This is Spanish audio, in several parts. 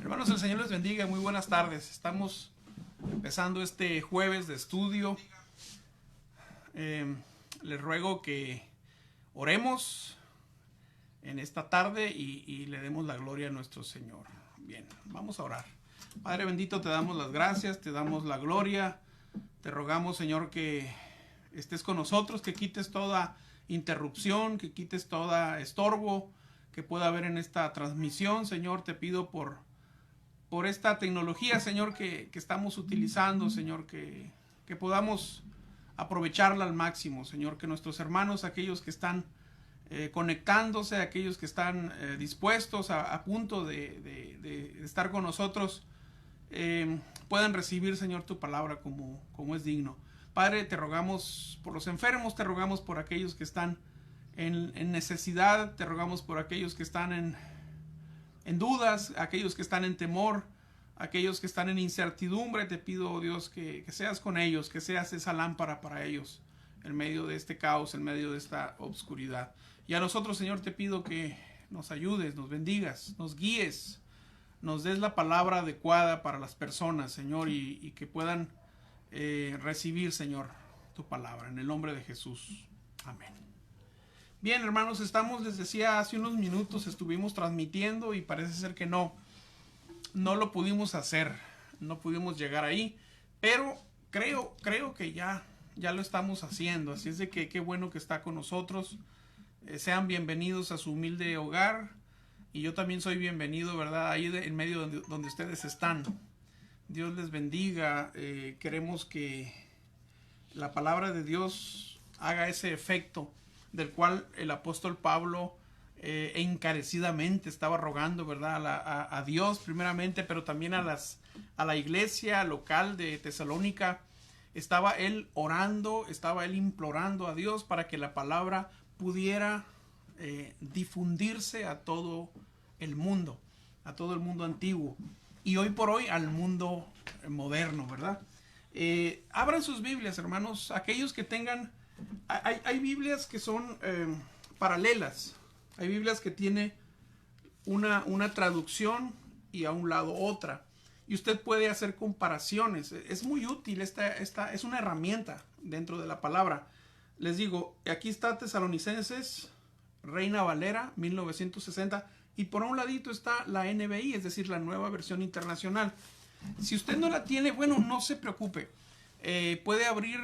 Hermanos, el Señor les bendiga. Muy buenas tardes. Estamos empezando este jueves de estudio. Les ruego que oremos en esta tarde y le demos la gloria a nuestro Señor. Bien, vamos a orar. Padre bendito, te damos las gracias, te damos la gloria. Te rogamos, Señor, que estés con nosotros, que quites toda interrupción, que quites toda estorbo que pueda haber en esta transmisión. Señor, te pido por esta tecnología, Señor, que estamos utilizando, Señor, que podamos aprovecharla al máximo, Señor, que nuestros hermanos, aquellos que están conectándose, aquellos que están dispuestos a punto de estar con nosotros, puedan recibir, Señor, tu palabra como es digno. Padre, te rogamos por los enfermos, te rogamos por aquellos que están en necesidad, te rogamos por aquellos que están en dudas, aquellos que están en temor, aquellos que están en incertidumbre. Te pido, Dios, que seas con ellos, que seas esa lámpara para ellos en medio de este caos, en medio de esta obscuridad. Y a nosotros, Señor, te pido que nos ayudes, nos bendigas, nos guíes, nos des la palabra adecuada para las personas, Señor, y que puedan recibir, Señor, tu palabra. En el nombre de Jesús. Amén. Bien, hermanos, les decía, hace unos minutos estuvimos transmitiendo y parece ser que no lo pudimos hacer, no pudimos llegar ahí, pero creo que ya lo estamos haciendo, así es de que qué bueno que está con nosotros. Sean bienvenidos a su humilde hogar, y yo también soy bienvenido, ¿verdad? Ahí en medio donde ustedes están. Dios les bendiga. Queremos que la palabra de Dios haga ese efecto del cual el apóstol Pablo encarecidamente estaba rogando, ¿verdad? A Dios primeramente, pero también a la iglesia local de Tesalónica. Estaba él orando, estaba él implorando a Dios para que la palabra pudiera difundirse a todo el mundo antiguo, y hoy por hoy al mundo moderno, ¿verdad? Abran sus Biblias, hermanos, aquellos que tengan. Hay Biblias que son paralelas. Hay Biblias que tiene una traducción y a un lado otra. Y usted puede hacer comparaciones. Es muy útil. Esta es una herramienta dentro de la palabra. Les digo, aquí está Tesalonicenses, Reina Valera, 1960. Y por un ladito está la NBI, es decir, la Nueva Versión Internacional. Si usted no la tiene, bueno, no se preocupe. Puede abrir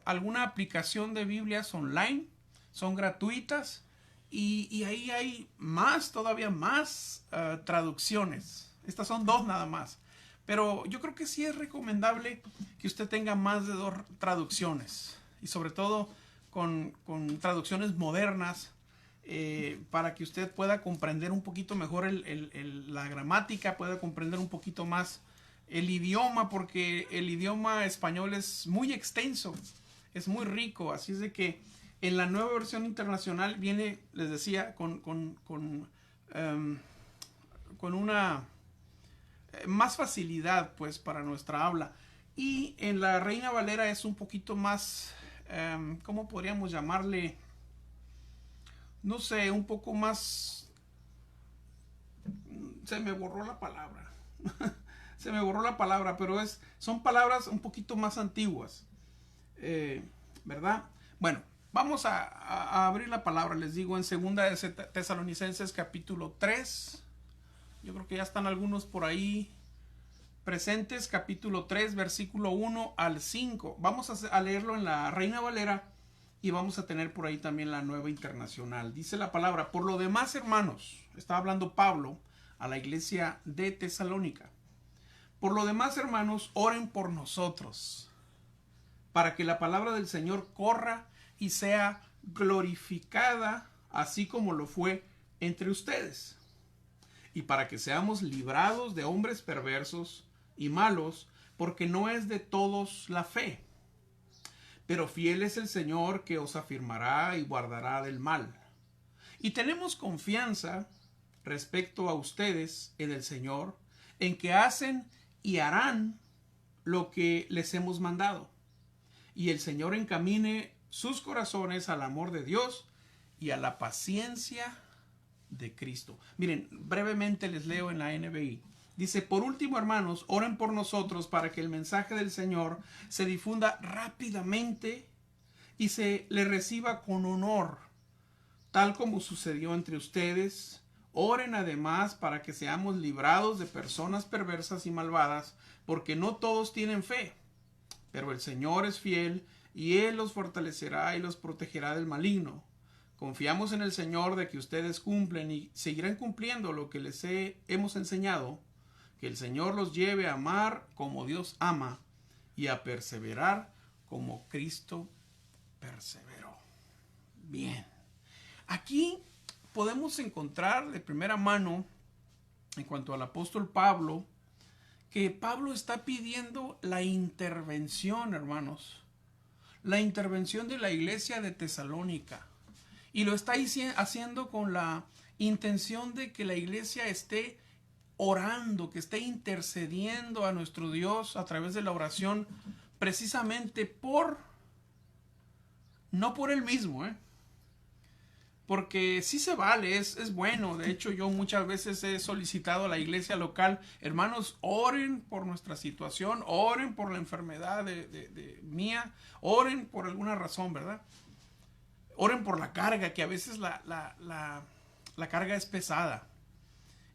alguna aplicación de Biblias online. Son gratuitas. Y ahí hay todavía más traducciones. Estas son 2 nada más. Pero yo creo que sí es recomendable que usted tenga más de 2 traducciones. Y sobre todo con traducciones modernas, para que usted pueda comprender un poquito mejor la gramática, pueda comprender un poquito más el idioma, porque el idioma español es muy extenso, es muy rico. Así es de que en la Nueva Versión Internacional viene, les decía, con una más facilidad, pues, para nuestra habla. Y en la Reina Valera es un poquito más, ¿cómo podríamos llamarle? No sé, un poco más. Se me borró la palabra. Se me borró la palabra, pero son palabras un poquito más antiguas, ¿verdad? Bueno, vamos a abrir la palabra, les digo, en 2 Tesalonicenses capítulo 3. Yo creo que ya están algunos por ahí presentes. Capítulo 3, versículo 1 al 5. Vamos a leerlo en la Reina Valera y vamos a tener por ahí también la Nueva Internacional. Dice la palabra: por lo demás, hermanos, estaba hablando Pablo a la iglesia de Tesalónica. Por lo demás, hermanos, oren por nosotros, para que la palabra del Señor corra y sea glorificada, así como lo fue entre ustedes, y para que seamos librados de hombres perversos y malos, porque no es de todos la fe. Pero fiel es el Señor, que os afirmará y guardará del mal. Y tenemos confianza respecto a ustedes en el Señor, en que hacen y harán lo que les hemos mandado. Y el Señor encamine sus corazones al amor de Dios y a la paciencia de Cristo. Miren, brevemente les leo en la NBI. Dice, por último, hermanos, oren por nosotros para que el mensaje del Señor se difunda rápidamente y se le reciba con honor, tal como sucedió entre ustedes. Oren además para que seamos librados de personas perversas y malvadas, porque no todos tienen fe. Pero el Señor es fiel y Él los fortalecerá y los protegerá del maligno. Confiamos en el Señor de que ustedes cumplen y seguirán cumpliendo lo que les hemos enseñado. Que el Señor los lleve a amar como Dios ama y a perseverar como Cristo perseveró. Bien. Aquí podemos encontrar de primera mano, en cuanto al apóstol Pablo, que Pablo está pidiendo la intervención, hermanos. La intervención de la iglesia de Tesalónica. Y lo está haciendo con la intención de que la iglesia esté orando, que esté intercediendo a nuestro Dios a través de la oración, precisamente no por él mismo, porque sí se vale, es bueno. De hecho, yo muchas veces he solicitado a la iglesia local, hermanos, oren por nuestra situación, oren por la enfermedad de mía, oren por alguna razón, ¿verdad? Oren por la carga, que a veces la carga es pesada.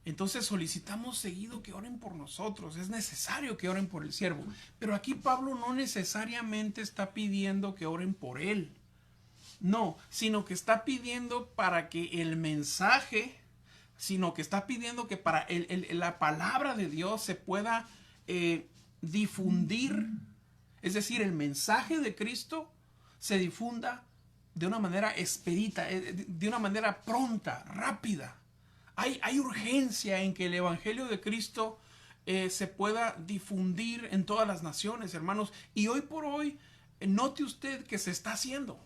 Entonces solicitamos seguido que oren por nosotros. Es necesario que oren por el siervo. Pero aquí Pablo no necesariamente está pidiendo que oren por él. No, sino que está pidiendo para que el mensaje, sino que está pidiendo que para la palabra de Dios se pueda difundir. Es decir, el mensaje de Cristo se difunda de una manera expedita, de una manera pronta, rápida. Hay urgencia en que el Evangelio de Cristo se pueda difundir en todas las naciones, hermanos. Y hoy por hoy, note usted que se está haciendo.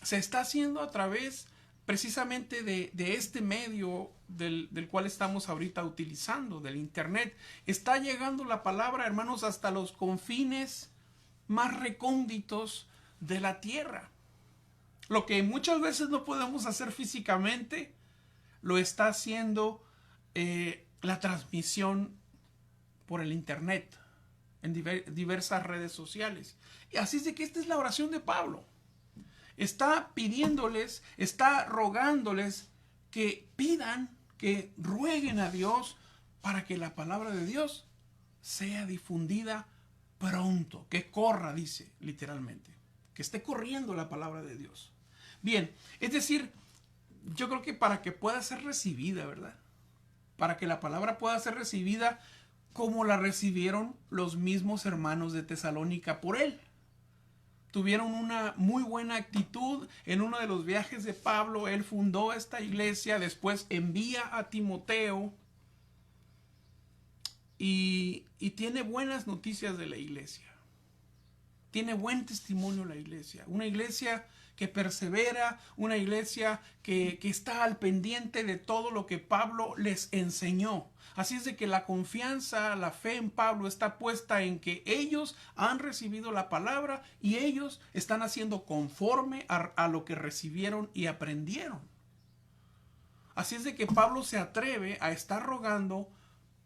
Se está haciendo a través precisamente de este medio del cual estamos ahorita utilizando, del Internet. Está llegando la palabra, hermanos, hasta los confines más recónditos de la tierra. Lo que muchas veces no podemos hacer físicamente, lo está haciendo la transmisión por el Internet, en diversas redes sociales. Y así es de que esta es la oración de Pablo. Está pidiéndoles, está rogándoles que pidan, que rueguen a Dios para que la palabra de Dios sea difundida pronto, que corra, dice literalmente, que esté corriendo la palabra de Dios. Bien, es decir, yo creo que para que pueda ser recibida, ¿verdad? Para que la palabra pueda ser recibida como la recibieron los mismos hermanos de Tesalónica por él. Tuvieron una muy buena actitud. En uno de los viajes de Pablo, él fundó esta iglesia, después envía a Timoteo y tiene buenas noticias de la iglesia. Tiene buen testimonio la iglesia. Una iglesia que persevera, una iglesia que está al pendiente de todo lo que Pablo les enseñó. Así es de que la confianza, la fe en Pablo está puesta en que ellos han recibido la palabra y ellos están haciendo conforme a lo que recibieron y aprendieron. Así es de que Pablo se atreve a estar rogando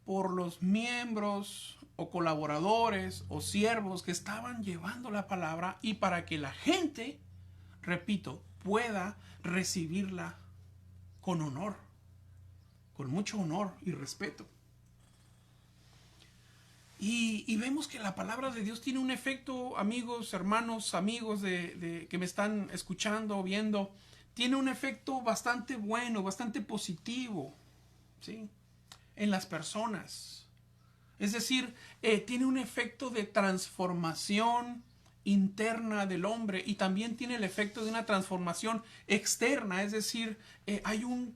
por los miembros o colaboradores o siervos que estaban llevando la palabra y para que la gente, repito, pueda recibirla con honor, con mucho honor y respeto. Y vemos que la palabra de Dios tiene un efecto, amigos, hermanos, amigos que me están escuchando o viendo, tiene un efecto bastante bueno, bastante positivo, ¿sí?, en las personas. Es decir, tiene un efecto de transformación interna del hombre y también tiene el efecto de una transformación externa. Es decir, hay un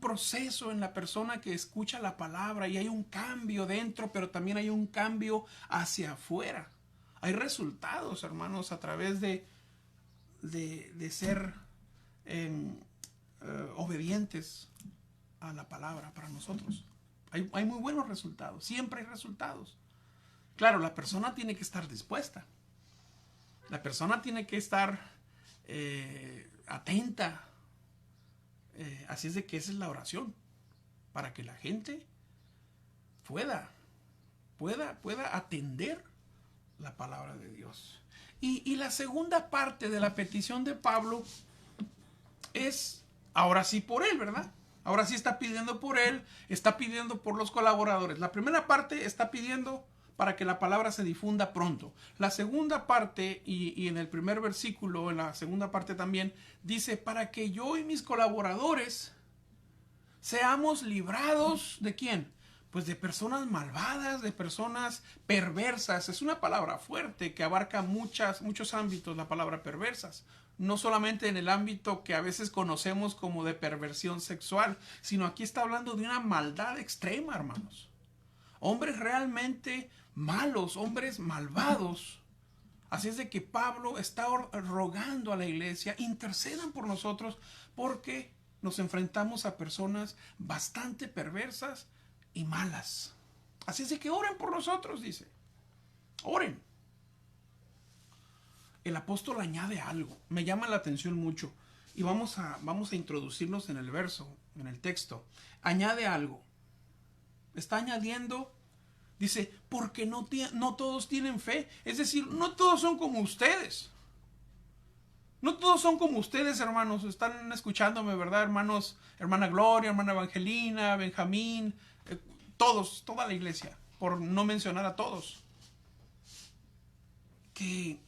proceso en la persona que escucha la palabra y hay un cambio dentro, pero también hay un cambio hacia afuera. Hay resultados, hermanos, a través de ser obedientes a la palabra para nosotros. Hay muy buenos resultados, siempre hay resultados. Claro, la persona tiene que estar dispuesta. La persona tiene que estar atenta. Así es de que esa es la oración. Para que la gente pueda atender la palabra de Dios. Y la segunda parte de la petición de Pablo es, ahora sí por él, ¿verdad? Ahora sí está pidiendo por él, está pidiendo por los colaboradores. La primera parte está pidiendo para que la palabra se difunda pronto. La segunda parte, y en el primer versículo, en la segunda parte también, dice, para que yo y mis colaboradores seamos librados ¿de quién? Pues de personas malvadas, de personas perversas. Es una palabra fuerte que abarca muchos ámbitos, la palabra perversas. No solamente en el ámbito que a veces conocemos como de perversión sexual, sino aquí está hablando de una maldad extrema, hermanos. Hombres realmente malos, hombres malvados. Así es de que Pablo está rogando a la iglesia, intercedan por nosotros porque nos enfrentamos a personas bastante perversas y malas. Así es de que oren por nosotros, dice. Oren. El apóstol añade algo, me llama la atención mucho. Y vamos a introducirnos en el verso, en el texto. Añade algo. Está añadiendo, dice, porque no todos tienen fe. Es decir, no todos son como ustedes. No todos son como ustedes, hermanos. Están escuchándome, ¿verdad, hermanos? Hermana Gloria, hermana Evangelina, Benjamín, todos, toda la iglesia, por no mencionar a todos. Que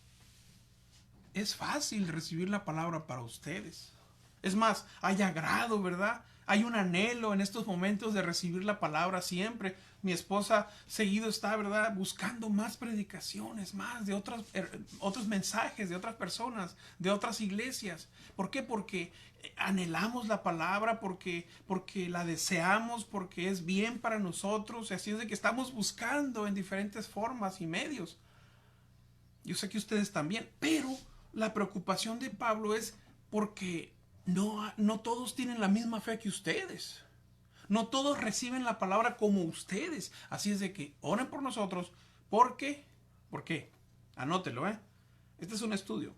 es fácil recibir la palabra para ustedes. Es más, hay agrado, ¿verdad? Hay un anhelo en estos momentos de recibir la palabra siempre. Mi esposa seguido está, ¿verdad?, buscando más predicaciones, más de otros mensajes de otras personas, de otras iglesias. ¿Por qué? Porque anhelamos la palabra, porque la deseamos, porque es bien para nosotros. Así es de que estamos buscando en diferentes formas y medios. Yo sé que ustedes también, pero la preocupación de Pablo es porque no todos tienen la misma fe que ustedes. No todos reciben la palabra como ustedes. Así es de que oren por nosotros. ¿Por qué? ¿Por qué? Anótelo, ¿eh? Este es un estudio.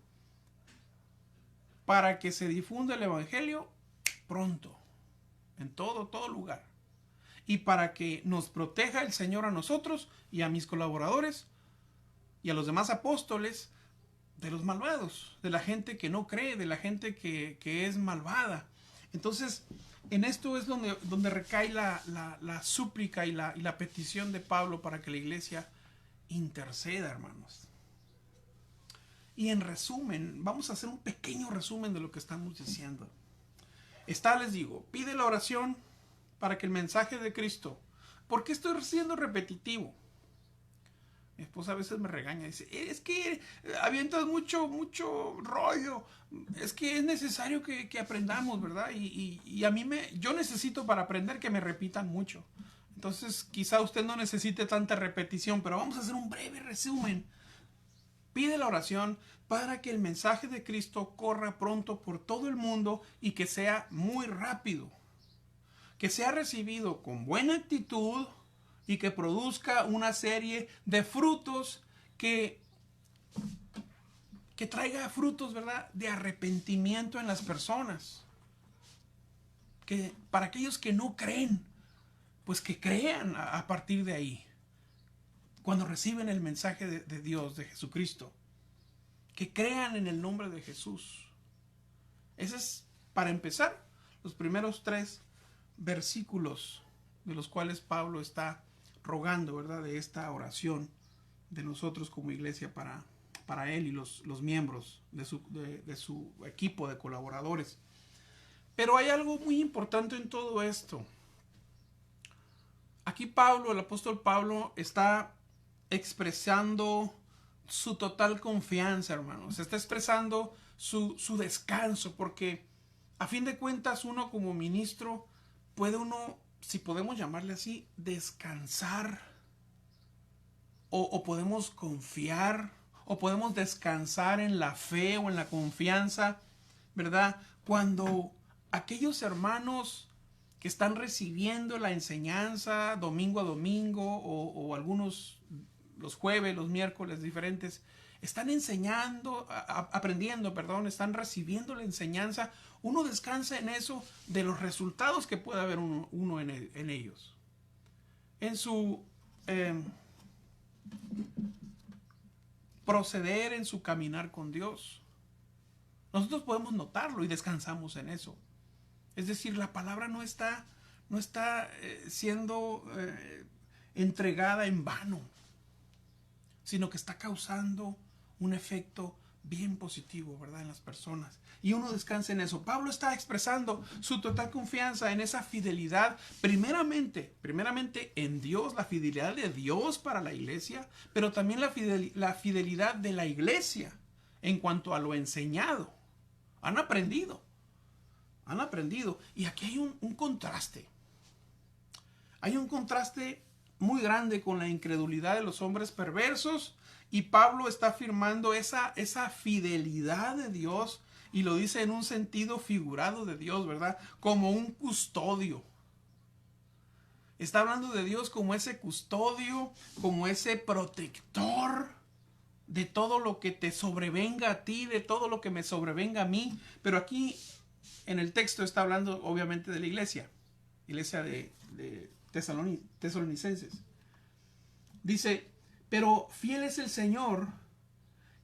Para que se difunda el evangelio pronto. En todo lugar. Y para que nos proteja el Señor a nosotros y a mis colaboradores y a los demás apóstoles de los malvados, de la gente que no cree, de la gente que es malvada. Entonces, en esto es donde recae la súplica y la petición de Pablo para que la iglesia interceda, hermanos. Y en resumen, vamos a hacer un pequeño resumen de lo que estamos diciendo. Les digo, pide la oración para que el mensaje de Cristo, ¿por qué estoy siendo repetitivo? Mi esposa a veces me regaña, dice, es que avientas mucho rollo, es que es necesario que aprendamos, ¿verdad? Y a mí yo necesito para aprender que me repitan mucho. Entonces quizá usted no necesite tanta repetición, pero vamos a hacer un breve resumen. Pide la oración para que el mensaje de Cristo corra pronto por todo el mundo y que sea muy rápido. Que sea recibido con buena actitud y que produzca una serie de frutos que traiga frutos, ¿verdad?, de arrepentimiento en las personas. Que para aquellos que no creen, pues que crean a partir de ahí. Cuando reciben el mensaje de Dios, de Jesucristo. Que crean en el nombre de Jesús. Ese es, para empezar, los primeros 3 versículos de los cuales Pablo está rogando, ¿verdad?, de esta oración de nosotros como iglesia para él y los miembros de su equipo de colaboradores. Pero hay algo muy importante en todo esto. Aquí Pablo, el apóstol Pablo, está expresando su total confianza, hermanos. Está expresando su descanso, porque a fin de cuentas uno como ministro puede si podemos llamarle así, descansar, o podemos confiar, o podemos descansar en la fe o en la confianza, ¿verdad? Cuando aquellos hermanos que están recibiendo la enseñanza domingo a domingo o algunos los jueves, los miércoles diferentes, están enseñando, aprendiendo, perdón, están recibiendo la enseñanza. Uno descansa en eso de los resultados que puede haber uno en ellos. En su proceder, en su caminar con Dios. Nosotros podemos notarlo y descansamos en eso. Es decir, la palabra no está siendo entregada en vano, sino que está causando un efecto bien positivo, ¿verdad?, en las personas. Y uno descansa en eso. Pablo está expresando su total confianza en esa fidelidad, primeramente en Dios, la fidelidad de Dios para la iglesia, pero también la fidelidad de la iglesia en cuanto a lo enseñado. Han aprendido. Y aquí hay un contraste. Hay un contraste muy grande con la incredulidad de los hombres perversos, y Pablo está afirmando esa fidelidad de Dios, y lo dice en un sentido figurado de Dios, ¿verdad? Como un custodio. Está hablando de Dios como ese custodio, como ese protector de todo lo que te sobrevenga a ti, de todo lo que me sobrevenga a mí. Pero aquí en el texto está hablando obviamente de la iglesia de Tesalonicenses. Dice, pero fiel es el Señor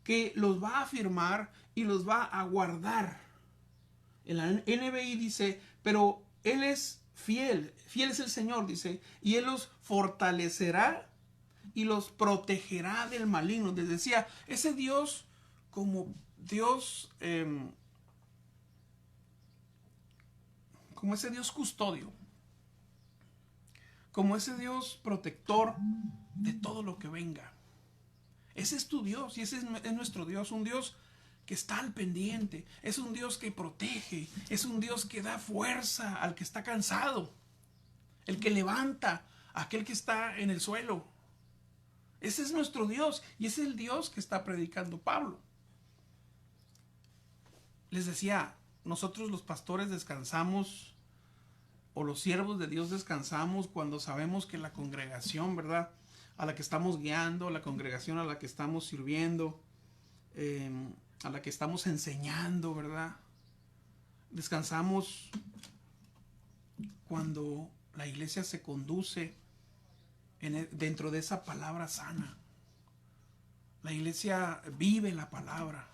que los va a afirmar y los va a guardar. En la NBI dice, pero Él es fiel es el Señor, dice, y Él los fortalecerá y los protegerá del maligno. Les decía, ese Dios como Dios, como ese Dios custodio, como ese Dios protector de todo lo que venga. Ese es tu Dios y ese es nuestro Dios, un Dios que está al pendiente, es un Dios que protege, es un Dios que da fuerza al que está cansado, el que levanta a aquel que está en el suelo. Ese es nuestro Dios y ese es el Dios que está predicando Pablo. Les decía, nosotros los pastores descansamos, o los siervos de Dios descansamos cuando sabemos que la congregación, ¿verdad?, a la que estamos guiando, la congregación a la que estamos sirviendo, a la que estamos enseñando, ¿verdad? Descansamos cuando la iglesia se conduce dentro de esa palabra sana. La iglesia vive la palabra.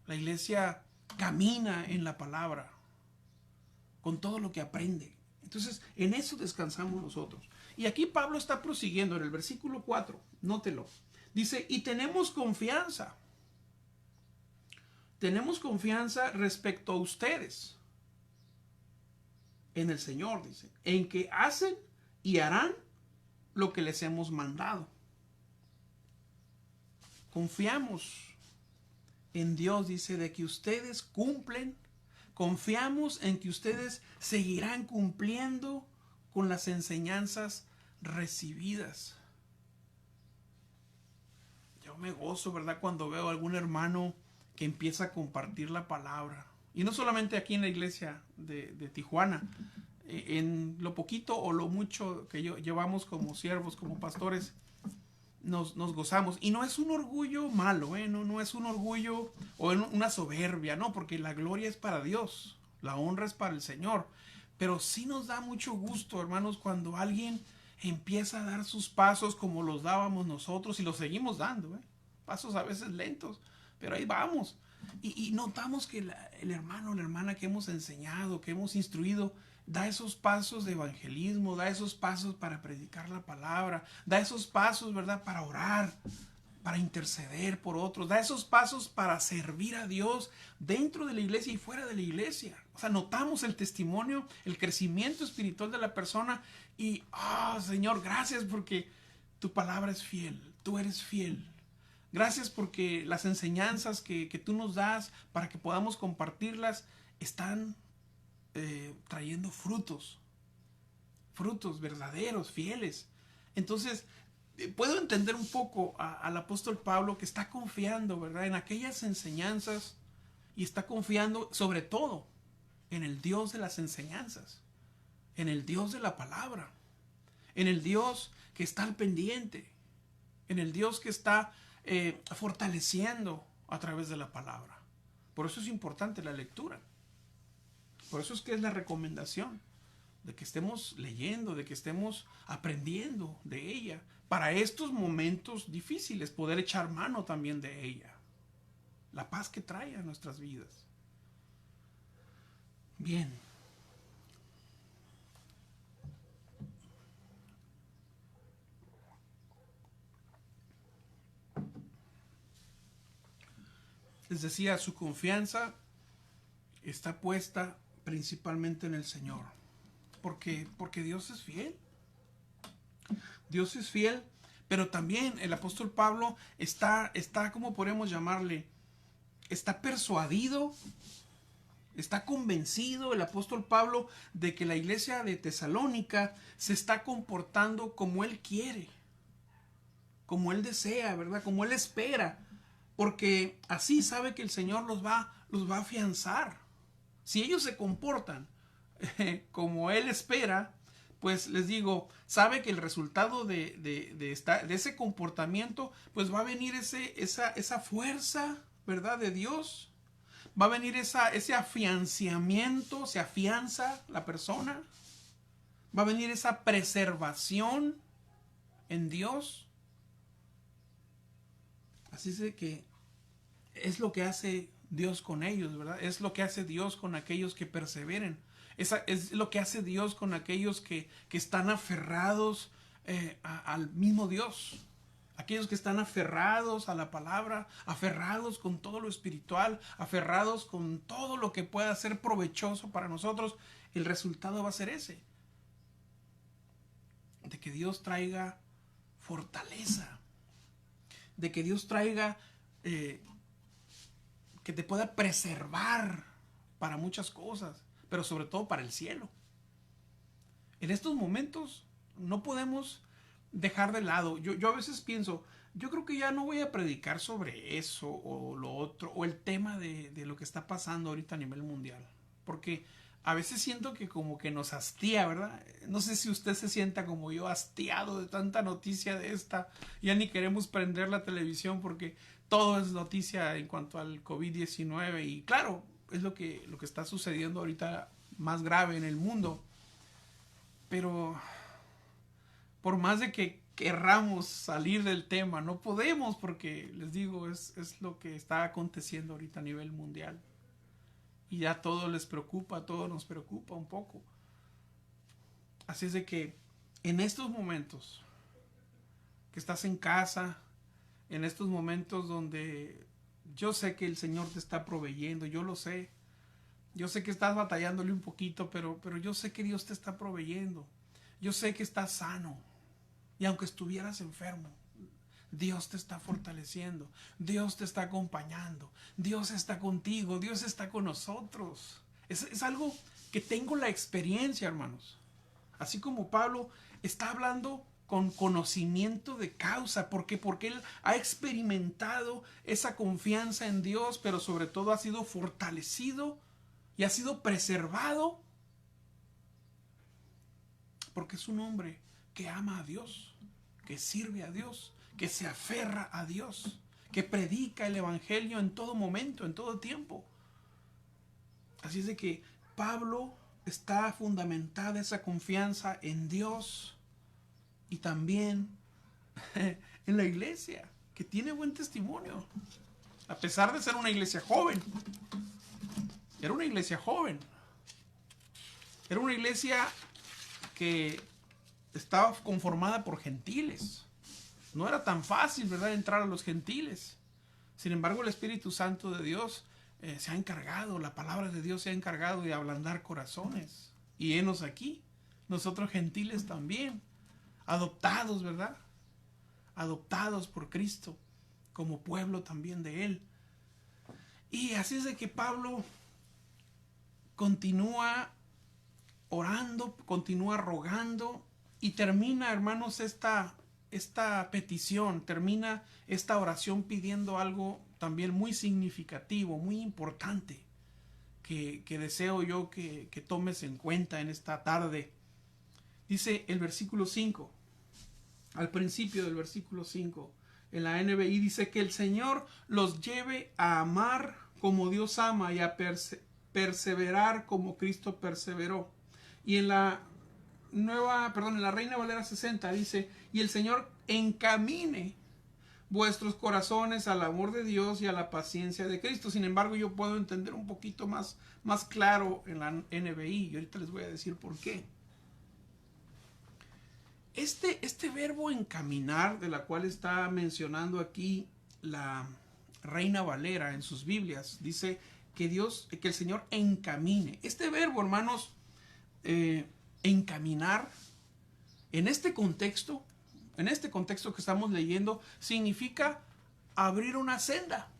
La iglesia camina en la palabra con todo lo que aprende. Entonces, en eso descansamos nosotros. Y aquí Pablo está prosiguiendo en el versículo 4. Nótelo. Dice, y tenemos confianza. Tenemos confianza respecto a ustedes en el Señor, dice, en que hacen y harán lo que les hemos mandado. Confiamos en Dios, dice, de que ustedes cumplen. Confiamos en que ustedes seguirán cumpliendo con las enseñanzas recibidas. Yo me gozo, ¿verdad?, cuando veo a algún hermano que empieza a compartir la palabra. Y no solamente aquí en la iglesia de Tijuana. En lo poquito o lo mucho que llevamos como siervos, como pastores, nos gozamos. Y no es un orgullo malo, no es un orgullo o una soberbia, no, porque la gloria es para Dios, la honra es para el Señor. Pero sí nos da mucho gusto, hermanos, cuando alguien empieza a dar sus pasos como los dábamos nosotros y los seguimos dando, pasos a veces lentos, pero ahí vamos. Y notamos que el hermano o la hermana que hemos enseñado, que hemos instruido, da esos pasos de evangelismo, da esos pasos para predicar la palabra, da esos pasos, ¿verdad?, para orar, para interceder por otros, da esos pasos para servir a Dios dentro de la iglesia y fuera de la iglesia. O sea, notamos el testimonio, el crecimiento espiritual de la persona y, Señor, gracias porque tu palabra es fiel, tú eres fiel. Gracias porque las enseñanzas que tú nos das para que podamos compartirlas están trayendo frutos verdaderos, fieles. Entonces, puedo entender un poco al apóstol Pablo que está confiando, ¿verdad?, en aquellas enseñanzas y está confiando sobre todo en el Dios de las enseñanzas. en el Dios de la palabra, en el Dios que está al pendiente, en el Dios que está fortaleciendo a través de la palabra. Por eso es importante la lectura. Por eso es que es la recomendación de que estemos leyendo, de que estemos aprendiendo de ella, para estos momentos difíciles, poder echar mano también de ella. La paz que trae a nuestras vidas. Bien. Les decía, su confianza está puesta principalmente en el Señor. Porque Dios es fiel. Dios es fiel, pero también el apóstol Pablo está, ¿cómo podemos llamarle? Está persuadido, está convencido el apóstol Pablo de que la iglesia de Tesalónica se está comportando como él quiere, como él desea, ¿verdad? Como él espera, porque así sabe que el Señor los va a afianzar. Si ellos se comportan como él espera, pues les digo, sabe que el resultado de ese comportamiento, pues va a venir esa fuerza, ¿verdad? De Dios. Va a venir ese afianzamiento, se afianza la persona. Va a venir esa preservación en Dios. Así es de que es lo que hace Dios con ellos, ¿verdad? Es lo que hace Dios con aquellos que perseveren. Es lo que hace Dios con aquellos que están aferrados al mismo Dios. Aquellos que están aferrados a la palabra, aferrados con todo lo espiritual, aferrados con todo lo que pueda ser provechoso para nosotros, el resultado va a ser ese. De que Dios traiga fortaleza. De que Dios traiga, que te pueda preservar para muchas cosas, pero sobre todo para el cielo. En estos momentos no podemos dejar de lado. Yo a veces pienso, yo creo que ya no voy a predicar sobre eso o lo otro, o el tema de lo que está pasando ahorita a nivel mundial. Porque a veces siento que como que nos hastía, ¿verdad? No sé si usted se sienta como yo, hastiado de tanta noticia de esta. Ya ni queremos prender la televisión porque todo es noticia en cuanto al COVID-19. Y claro, es lo que está sucediendo ahorita más grave en el mundo. Pero por más de que querramos salir del tema, no podemos, porque les digo, es lo que está aconteciendo ahorita a nivel mundial. Y ya todo les preocupa, todo nos preocupa un poco. Así es de que en estos momentos que estás en casa, en estos momentos donde yo sé que el Señor te está proveyendo, yo lo sé. Yo sé que estás batallándole un poquito, pero yo sé que Dios te está proveyendo. Yo sé que estás sano. Y aunque estuvieras enfermo, Dios te está fortaleciendo. Dios te está acompañando. Dios está contigo. Dios está con nosotros. Es algo que tengo la experiencia, hermanos. Así como Pablo está hablando con conocimiento de causa. Porque él ha experimentado esa confianza en Dios, pero sobre todo ha sido fortalecido y ha sido preservado. Porque es un hombre que ama a Dios, que sirve a Dios, que se aferra a Dios, que predica el evangelio en todo momento, en todo tiempo. Así es de que Pablo está fundamentada esa confianza en Dios y también en la iglesia, que tiene buen testimonio, a pesar de ser una iglesia joven. Era una iglesia joven. Era una iglesia que estaba conformada por gentiles. No era tan fácil, ¿verdad?, entrar a los gentiles. Sin embargo, el Espíritu Santo de Dios se ha encargado, la palabra de Dios se ha encargado de ablandar corazones. Y henos aquí, nosotros gentiles también, adoptados, ¿verdad? Adoptados por Cristo, como pueblo también de Él. Y así es de que Pablo continúa orando, continúa rogando y termina, hermanos, esta petición, termina esta oración pidiendo algo también muy significativo, muy importante, que deseo yo que tomes en cuenta en esta tarde. Dice el versículo 5, al principio del versículo 5, en la NBI dice que el Señor los lleve a amar como Dios ama y a perseverar como Cristo perseveró. Y en la en la Reina Valera 60 dice, y el Señor encamine vuestros corazones al amor de Dios y a la paciencia de Cristo. Sin embargo, yo puedo entender un poquito más claro en la NBI, y ahorita les voy a decir por qué. Este verbo encaminar, de la cual está mencionando aquí la Reina Valera en sus Biblias, dice que el Señor encamine. Este verbo, hermanos, encaminar, en este contexto que estamos leyendo, significa abrir una senda.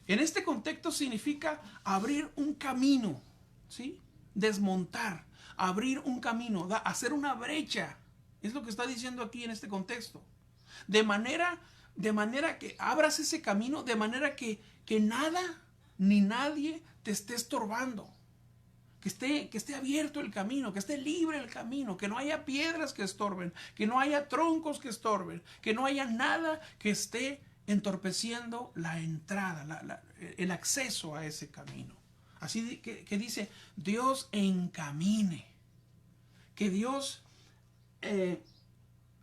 En este contexto significa abrir un camino, ¿sí? Desmontar, abrir un camino, hacer una brecha. Es lo que está diciendo aquí en este contexto. De manera que abras ese camino, de manera que nada ni nadie te esté estorbando. Que esté abierto el camino, que esté libre el camino, que no haya piedras que estorben, que no haya troncos que estorben, que no haya nada que esté entorpeciendo la entrada, el acceso a ese camino. Así que dice, Dios encamine, que Dios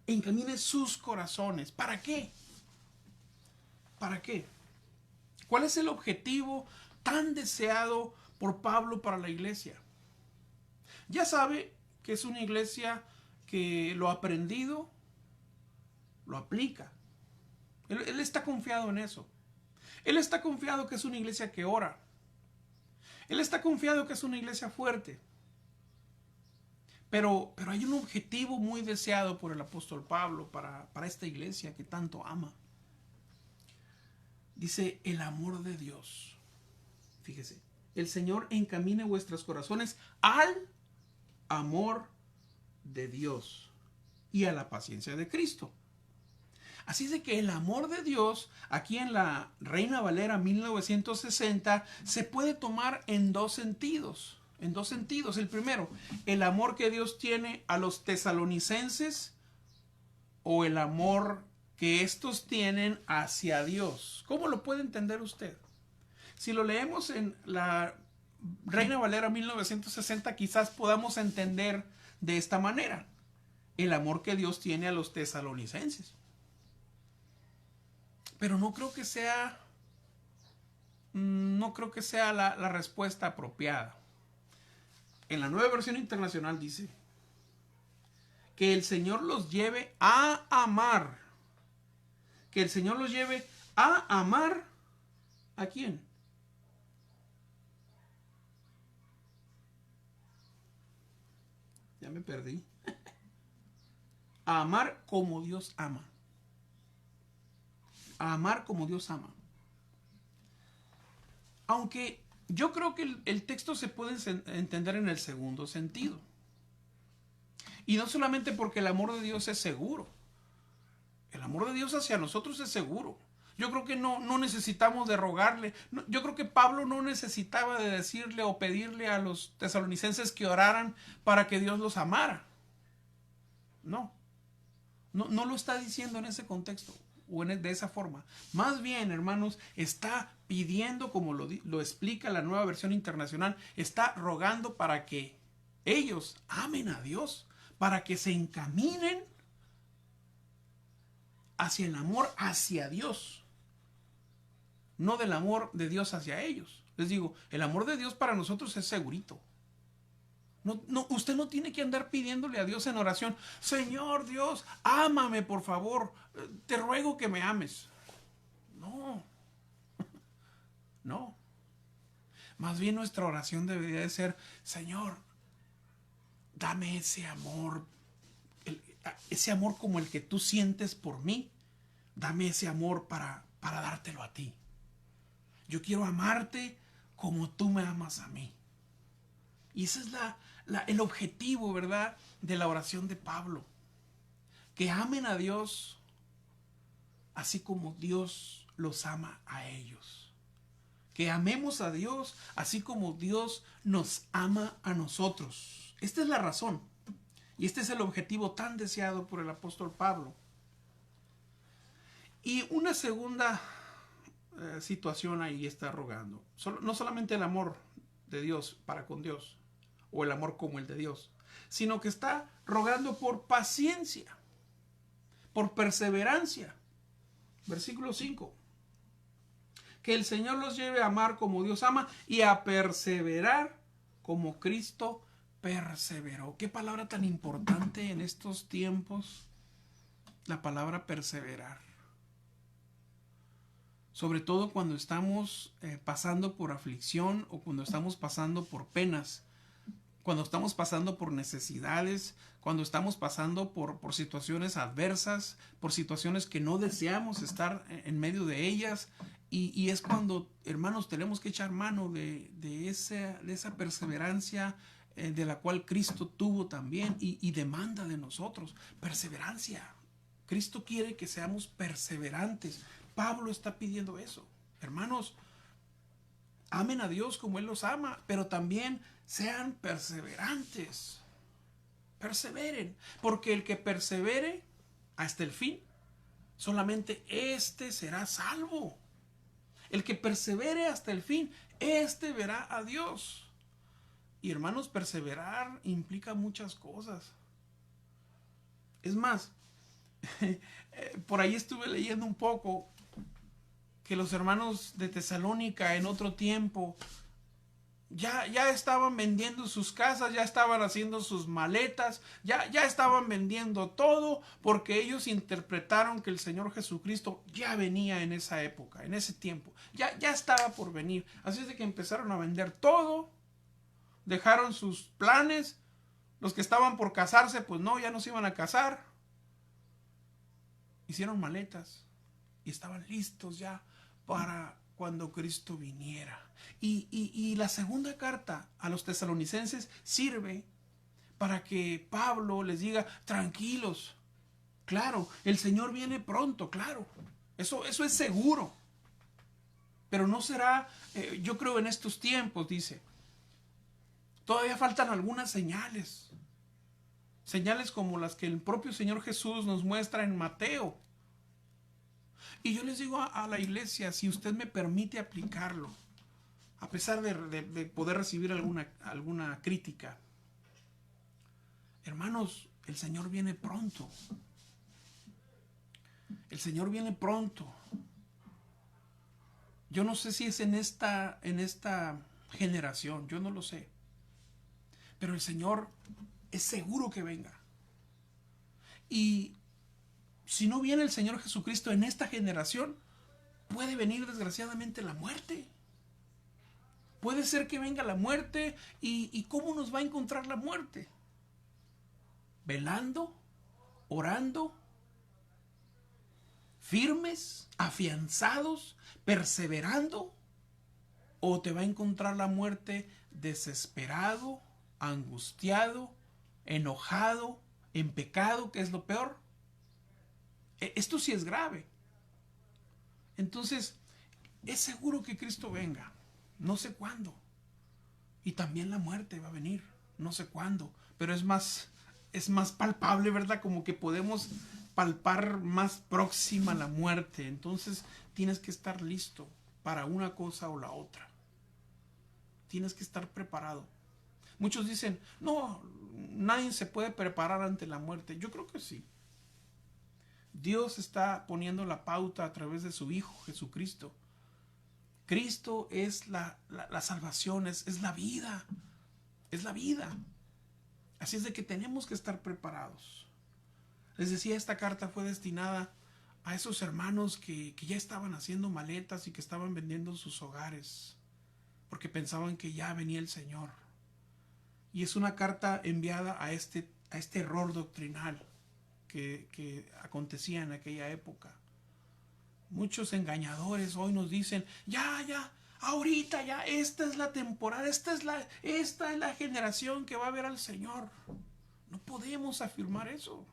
encamine sus corazones. ¿Para qué? ¿Para qué? ¿Cuál es el objetivo tan deseado por Pablo para la iglesia? Ya sabe que es una iglesia que lo aprendido lo aplica. Él está confiado en eso. Él está confiado que es una iglesia que ora. Él está confiado que es una iglesia fuerte. Pero hay un objetivo muy deseado por el apóstol Pablo para esta iglesia que tanto ama. Dice, el amor de Dios. Fíjese, el Señor encamine vuestros corazones al amor de Dios y a la paciencia de Cristo. Así es de que el amor de Dios, aquí en la Reina Valera 1960, se puede tomar en dos sentidos. El primero, el amor que Dios tiene a los tesalonicenses, o el amor que estos tienen hacia Dios. ¿Cómo lo puede entender usted? Si lo leemos en la Reina Valera 1960, quizás podamos entender de esta manera: el amor que Dios tiene a los tesalonicenses. Pero no creo que sea la respuesta apropiada. En la Nueva Versión Internacional dice que el Señor los lleve a amar. Que el Señor los lleve a amar. ¿A quién? Ya me perdí. A amar como Dios ama. A amar como Dios ama. Aunque yo creo que el texto se puede entender en el segundo sentido. Y no solamente porque el amor de Dios es seguro. El amor de Dios hacia nosotros es seguro. Yo creo que no necesitamos de rogarle. Yo creo que Pablo no necesitaba de decirle o pedirle a los tesalonicenses que oraran para que Dios los amara. No lo está diciendo en ese contexto o de esa forma. Más bien, hermanos, está pidiendo, como lo explica la Nueva Versión Internacional, está rogando para que ellos amen a Dios, para que se encaminen hacia el amor hacia Dios, no del amor de Dios hacia ellos. Les digo, el amor de Dios para nosotros es segurito. Usted no tiene que andar pidiéndole a Dios en oración: Señor Dios, ámame por favor, te ruego que me ames. No. Más bien nuestra oración debería de ser: Señor, dame ese amor como el que tú sientes por mí. Dame ese amor para dártelo a ti. Yo quiero amarte como tú me amas a mí. Y ese es el objetivo, ¿verdad?, de la oración de Pablo. Que amen a Dios así como Dios los ama a ellos. Que amemos a Dios así como Dios nos ama a nosotros. Esta es la razón. Y este es el objetivo tan deseado por el apóstol Pablo. Y una segunda situación ahí está rogando. No solamente el amor de Dios para con Dios, o el amor como el de Dios, sino que está rogando por paciencia, por perseverancia. Versículo 5. Que el Señor los lleve a amar como Dios ama y a perseverar como Cristo perseveró. Qué palabra tan importante en estos tiempos, la palabra perseverar. Sobre todo cuando estamos pasando por aflicción o cuando estamos pasando por penas, cuando estamos pasando por necesidades, cuando estamos pasando por situaciones adversas, por situaciones que no deseamos estar en medio de ellas. Y es cuando, hermanos, tenemos que echar mano de esa perseverancia de la cual Cristo tuvo también y demanda de nosotros. Perseverancia. Cristo quiere que seamos perseverantes. Pablo está pidiendo eso. Hermanos, amen a Dios como Él los ama, pero también sean perseverantes. Perseveren, porque el que persevere hasta el fin, solamente éste será salvo. El que persevere hasta el fin, éste verá a Dios. Y hermanos, perseverar implica muchas cosas. Es más, por ahí estuve leyendo un poco que los hermanos de Tesalónica en otro tiempo ya estaban vendiendo sus casas, ya estaban haciendo sus maletas, ya estaban vendiendo todo, porque ellos interpretaron que el Señor Jesucristo ya venía en esa época, en ese tiempo, ya estaba por venir. Así es de que empezaron a vender todo, dejaron sus planes. Los que estaban por casarse, pues no, ya no se iban a casar. Hicieron maletas y estaban listos ya para cuando Cristo viniera. Y la segunda carta a los tesalonicenses sirve para que Pablo les diga, tranquilos, claro, el Señor viene pronto, claro, eso es seguro, pero no será, yo creo en estos tiempos, dice, todavía faltan algunas señales, señales como las que el propio Señor Jesús nos muestra en Mateo. Y yo les digo a la iglesia, si usted me permite aplicarlo, a pesar de poder recibir alguna crítica, hermanos, el Señor viene pronto. El Señor viene pronto. Yo no sé si es en esta generación, yo no lo sé. Pero el Señor es seguro que venga. Y si no viene el Señor Jesucristo en esta generación, puede venir desgraciadamente la muerte. Puede ser que venga la muerte. ¿Y cómo nos va a encontrar la muerte? Velando, orando, firmes, afianzados, perseverando. ¿O te va a encontrar la muerte desesperado, angustiado, enojado, en pecado, que es lo peor? Esto sí es grave. Entonces, es seguro que Cristo venga. No sé cuándo. Y también la muerte va a venir. No sé cuándo. Pero es más palpable, ¿verdad? Como que podemos palpar más próxima la muerte. Entonces, tienes que estar listo para una cosa o la otra. Tienes que estar preparado. Muchos dicen, no, nadie se puede preparar ante la muerte. Yo creo que sí. Dios está poniendo la pauta a través de su Hijo Jesucristo. Cristo es la salvación, es la vida. Es la vida. Así es de que tenemos que estar preparados. Les decía, esta carta fue destinada a esos hermanos que ya estaban haciendo maletas y que estaban vendiendo sus hogares, porque pensaban que ya venía el Señor. Y es una carta enviada a este error doctrinal que acontecía en aquella época. Muchos engañadores hoy nos dicen, ya, ahorita ya, esta es la temporada, esta es la generación que va a ver al Señor. No podemos afirmar eso.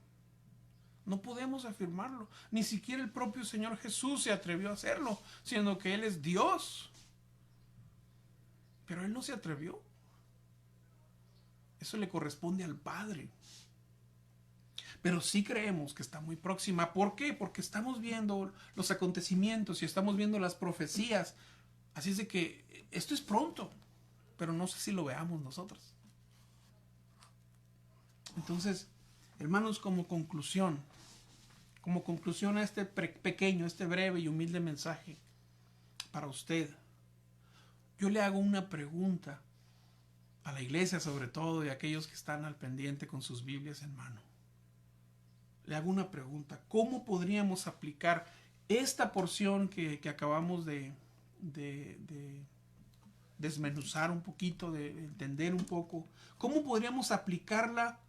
No podemos afirmarlo. Ni siquiera el propio Señor Jesús se atrevió a hacerlo, siendo que Él es Dios. Pero Él no se atrevió. Eso le corresponde al Padre. pero sí creemos que está muy próxima. ¿Por qué? Porque estamos viendo los acontecimientos y estamos viendo las profecías. Así es de que esto es pronto, pero no sé si lo veamos nosotros. Entonces, hermanos, como conclusión a este pequeño, este breve y humilde mensaje para usted, yo le hago una pregunta a la iglesia, sobre todo, y a aquellos que están al pendiente con sus Biblias en mano. Le hago una pregunta: ¿cómo podríamos aplicar esta porción que acabamos de desmenuzar un poquito, de entender un poco? ¿Cómo podríamos aplicarla,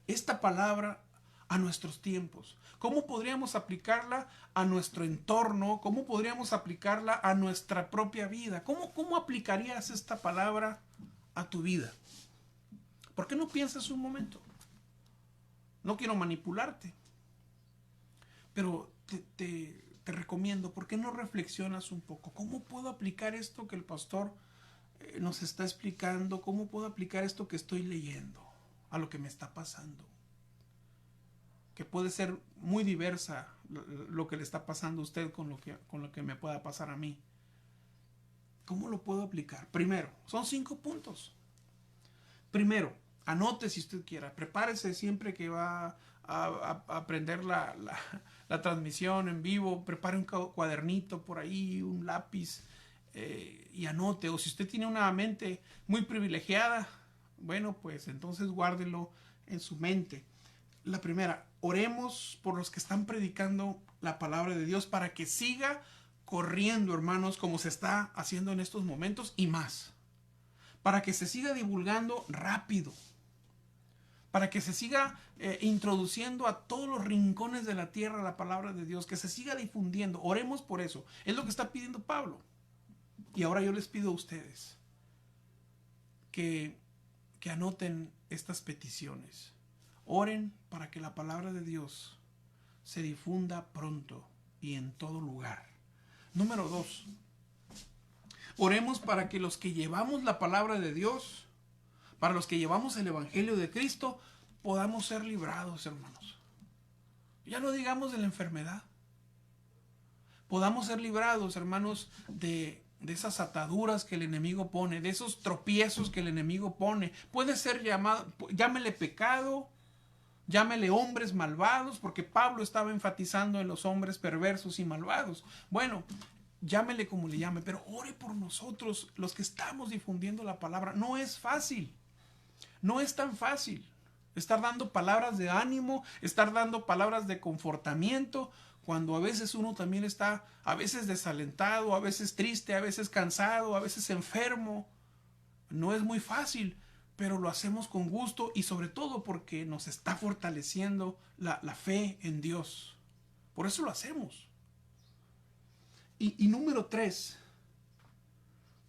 esta palabra, a nuestros tiempos? ¿Cómo podríamos aplicarla a nuestro entorno? ¿Cómo podríamos aplicarla a nuestra propia vida? ¿Cómo aplicarías esta palabra a tu vida? ¿Por qué no piensas un momento? No quiero manipularte, pero te recomiendo, ¿por qué no reflexionas un poco? ¿Cómo puedo aplicar esto que el pastor nos está explicando? ¿Cómo puedo aplicar esto que estoy leyendo a lo que me está pasando? Que puede ser muy diversa lo que le está pasando a usted con lo que me pueda pasar a mí. ¿Cómo lo puedo aplicar? Primero, son 5 puntos. Primero, anote si usted quiera, prepárese siempre que va a aprender la transmisión en vivo, prepare un cuadernito por ahí, un lápiz, y anote. O si usted tiene una mente muy privilegiada, bueno, pues entonces guárdelo en su mente. La primera, oremos por los que están predicando la palabra de Dios para que siga corriendo, hermanos, como se está haciendo en estos momentos y más. Para que se siga divulgando rápido. Para que se siga introduciendo a todos los rincones de la tierra la palabra de Dios. Que se siga difundiendo. Oremos por eso. Es lo que está pidiendo Pablo. Y ahora yo les pido a ustedes que anoten estas peticiones. Oren para que la palabra de Dios se difunda pronto y en todo lugar. Número 2. Oremos para que los que llevamos la palabra de Dios, para los que llevamos el Evangelio de Cristo, podamos ser librados, hermanos. Ya no digamos de la enfermedad. Podamos ser librados, hermanos, de esas ataduras que el enemigo pone, de esos tropiezos que el enemigo pone. Puede ser llamado, llámele pecado, llámele hombres malvados, porque Pablo estaba enfatizando en los hombres perversos y malvados. Bueno, llámele como le llame, pero ore por nosotros, los que estamos difundiendo la palabra. No es fácil, no es tan fácil estar dando palabras de ánimo, estar dando palabras de confortamiento, cuando a veces uno también está, a veces desalentado, a veces triste, a veces cansado, a veces enfermo. No es muy fácil, pero lo hacemos con gusto y sobre todo porque nos está fortaleciendo la fe en Dios. Por eso lo hacemos. Y número 3,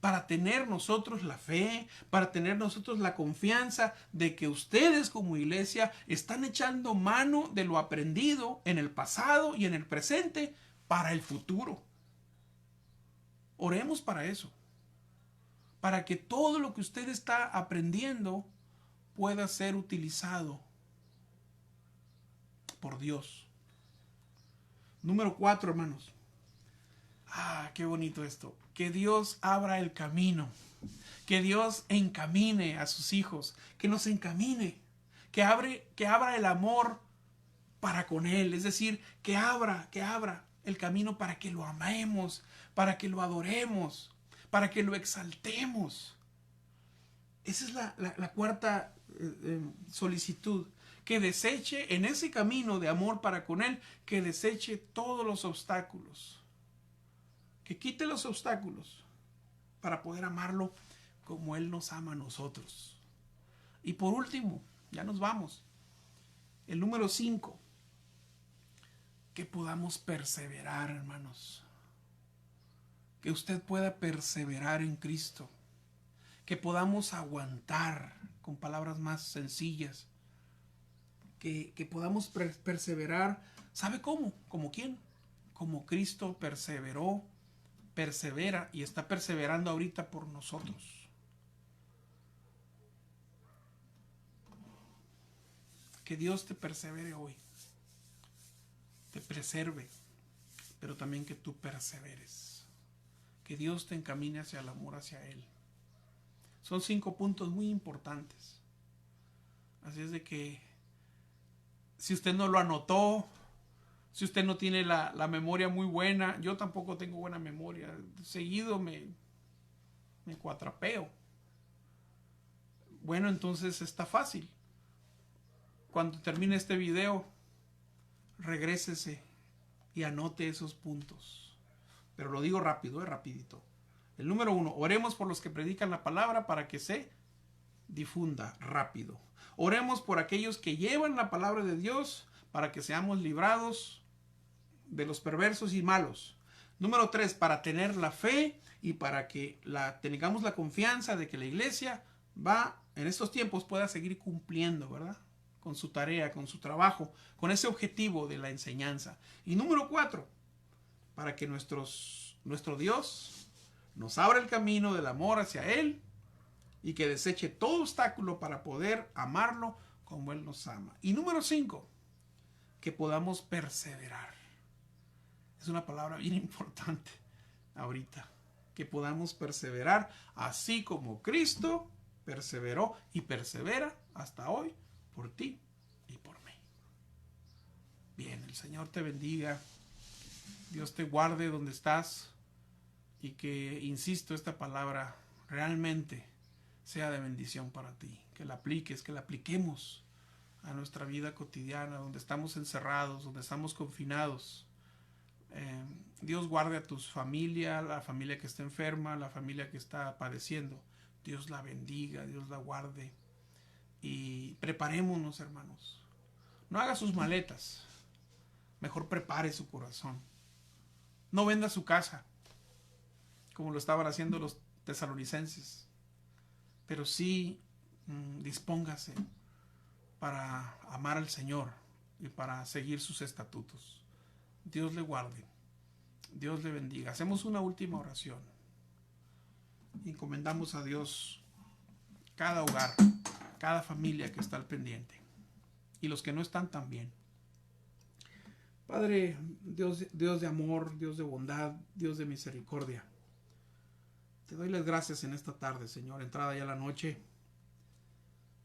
para tener nosotros la fe, para tener nosotros la confianza de que ustedes como iglesia están echando mano de lo aprendido en el pasado y en el presente para el futuro. Oremos para eso. Para que todo lo que usted está aprendiendo pueda ser utilizado por Dios. Número 4, hermanos. Qué bonito esto. Que Dios abra el camino. Que Dios encamine a sus hijos. Que nos encamine. Que abra el amor para con Él. Es decir, que abra el camino para que lo amemos, para que lo adoremos, para que lo exaltemos. Esa es la cuarta solicitud. Que deseche en ese camino de amor para con Él, que deseche todos los obstáculos. Que quite los obstáculos para poder amarlo como Él nos ama a nosotros. Y por último, ya nos vamos. El número 5. Que podamos perseverar, hermanos. Que usted pueda perseverar en Cristo. Que podamos aguantar, con palabras más sencillas. Que podamos perseverar. ¿Sabe cómo? ¿Como quién? Como Cristo perseveró, persevera y está perseverando ahorita por nosotros. Que Dios te persevere hoy. preserve, pero también que tú perseveres. Que Dios te encamine hacia el amor hacia Él. Son 5 puntos muy importantes. Así es de que si usted no lo anotó, si usted no tiene la memoria muy buena, yo tampoco tengo buena memoria. Seguido me cuatrapeo. Bueno, entonces está fácil. Cuando termine este video, regrésese y anote esos puntos. Pero lo digo rápido, rapidito. El número 1, oremos por los que predican la palabra para que se difunda rápido. Oremos por aquellos que llevan la palabra de Dios para que seamos librados de los perversos y malos. Número 3, para tener la fe y para que tengamos la confianza de que la iglesia va en estos tiempos pueda seguir cumpliendo, ¿verdad? Con su tarea, con su trabajo, con ese objetivo de la enseñanza. Y número 4, para que nuestro Dios nos abra el camino del amor hacia Él y que deseche todo obstáculo para poder amarlo como Él nos ama. Y número 5, que podamos perseverar. Es una palabra bien importante ahorita. Que podamos perseverar así como Cristo perseveró y persevera hasta hoy por ti y por mí. Bien, el Señor te bendiga. Dios te guarde donde estás y que, insisto, esta palabra realmente sea de bendición para ti. Que la apliques, que la apliquemos a nuestra vida cotidiana, donde estamos encerrados, donde estamos confinados. Dios guarde a tu familia, la familia que está enferma, la familia que está padeciendo. Dios la bendiga, Dios la guarde. Y preparémonos, hermanos. No haga sus maletas. Mejor prepare su corazón. No venda su casa, como lo estaban haciendo los tesalonicenses. Pero sí dispóngase para amar al Señor y para seguir sus estatutos. Dios le guarde. Dios le bendiga. Hacemos una última oración. Encomendamos a Dios cada hogar, cada familia que está al pendiente. Y los que no están también. Padre, Dios de amor, Dios de bondad, Dios de misericordia. Te doy las gracias en esta tarde, Señor, entrada ya la noche.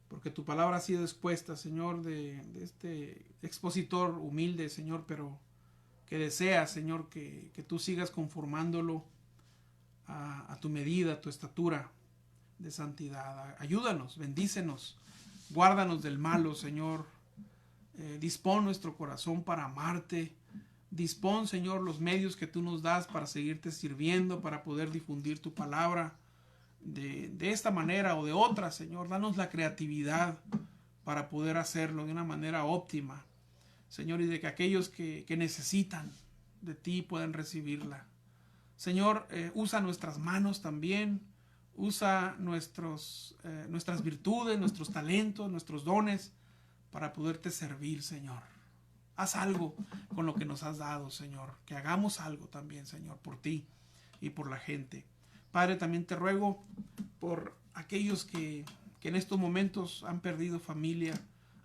Porque tu palabra ha sido expuesta, Señor, de este expositor humilde, Señor, pero que desea, Señor, que tú sigas conformándolo a tu medida, a tu estatura de santidad. Ayúdanos, bendícenos, guárdanos del malo, Señor. Dispón nuestro corazón para amarte. Dispón, Señor, los medios que tú nos das para seguirte sirviendo, para poder difundir tu palabra de esta manera o de otra, Señor. Danos la creatividad para poder hacerlo de una manera óptima, Señor, y de que aquellos que necesitan de ti puedan recibirla. Señor, usa nuestras manos también, usa nuestras virtudes, nuestros talentos, nuestros dones para poderte servir, Señor. Haz algo con lo que nos has dado, Señor. Que hagamos algo también, Señor, por ti y por la gente. Padre, también te ruego por aquellos que en estos momentos han perdido familia,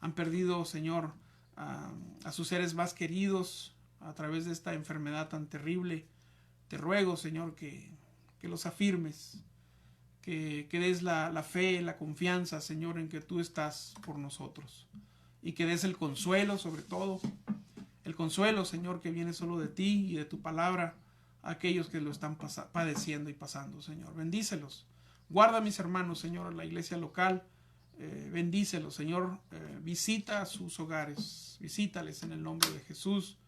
han perdido, Señor, a sus seres más queridos a través de esta enfermedad tan terrible. Te ruego, Señor, que los afirmes, que des la fe, la confianza, Señor, en que tú estás por nosotros. Y que des el consuelo, sobre todo, el consuelo, Señor, que viene solo de ti y de tu palabra a aquellos que lo están padeciendo y pasando, Señor. Bendícelos. Guarda a mis hermanos, Señor, en la iglesia local. Bendícelos, Señor. Visita sus hogares. Visítales en el nombre de Jesús.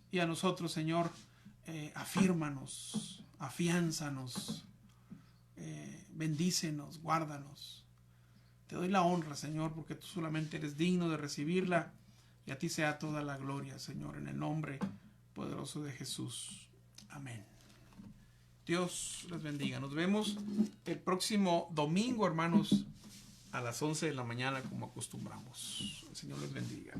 Y a nosotros, Señor, afírmanos, afiánzanos, bendícenos, guárdanos. Te doy la honra, Señor, porque tú solamente eres digno de recibirla. Y a ti sea toda la gloria, Señor, en el nombre poderoso de Jesús. Amén. Dios les bendiga. Nos vemos el próximo domingo, hermanos, a las 11 de la mañana, como acostumbramos. El Señor les bendiga.